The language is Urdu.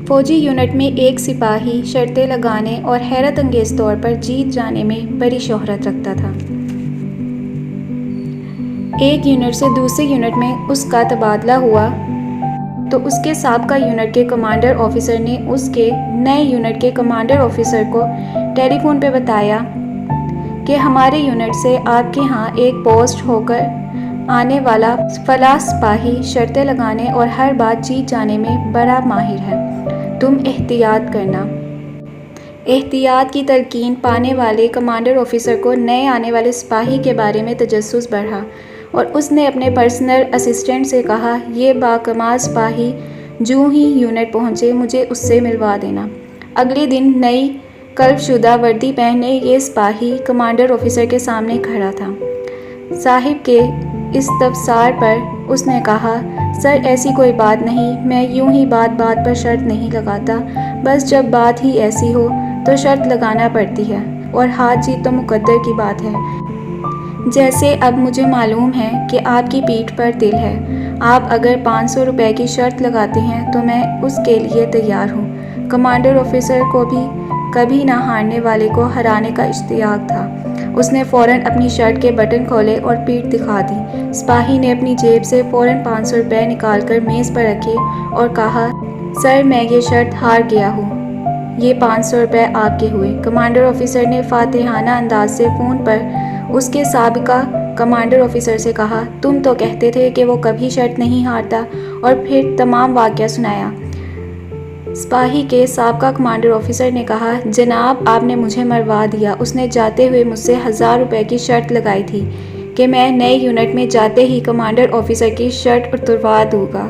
فوجی یونٹ میں ایک سپاہی شرطیں لگانے اور حیرت انگیز طور پر جیت جانے میں بڑی شہرت رکھتا تھا۔ ایک یونٹ سے دوسرے یونٹ میں اس کا تبادلہ ہوا تو اس کے سابقہ یونٹ کے کمانڈر آفیسر نے اس کے نئے یونٹ کے کمانڈر آفیسر کو ٹیلی فون پہ بتایا کہ ہمارے یونٹ سے آپ کے ہاں ایک پوسٹ ہو کر آنے والا فلاں سپاہی شرطیں لگانے اور ہر بات جیت جانے میں بڑا ماہر ہے، تم احتیاط کرنا۔ احتیاط کی تلقین پانے والے کمانڈر آفیسر کو نئے آنے والے سپاہی کے بارے میں تجسس بڑھا اور اس نے اپنے پرسنل اسسٹنٹ سے کہا، یہ باکمال سپاہی جوں ہی یونٹ پہنچے مجھے اس سے ملوا دینا۔ اگلے دن نئی قلب شدہ وردی پہنے یہ سپاہی کمانڈر آفیسر کے سامنے کھڑا تھا۔ صاحب کے استفسار پر اس نے کہا، سر ایسی کوئی بات نہیں، میں یوں ہی بات بات پر شرط نہیں لگاتا، بس جب بات ہی ایسی ہو تو شرط لگانا پڑتی ہے، اور ہار جیت تو مقدر کی بات ہے۔ جیسے اب مجھے معلوم ہے کہ آپ کی پیٹھ پر دل ہے، آپ اگر 500 روپے کی شرط لگاتے ہیں تو میں اس کے لیے تیار ہوں۔ کمانڈر آفیسر کو بھی کبھی نہ ہارنے والے کو ہرانے کا اشتیاق تھا۔ اس نے فوراً اپنی شرٹ کے بٹن کھولے اور پیٹھ دکھا دی۔ سپاہی نے اپنی جیب سے فوراً 500 روپے نکال کر میز پر رکھے اور کہا، سر میں یہ شرط ہار گیا ہوں، یہ 500 روپے آپ کے ہوئے۔ کمانڈر آفیسر نے فاتحانہ انداز سے فون پر اس کے سابقہ کمانڈر آفیسر سے کہا، تم تو کہتے تھے کہ وہ کبھی شرط نہیں ہارتا، اور پھر تمام واقعہ سنایا۔ سپاہی کے سابقہ کمانڈر آفیسر نے کہا، جناب آپ نے مجھے مروا دیا، اس نے جاتے ہوئے مجھ سے 1000 روپے کی شرط لگائی تھی کہ میں نئے یونٹ میں جاتے ہی کمانڈر آفیسر کی شرٹ اتروا دوں گا۔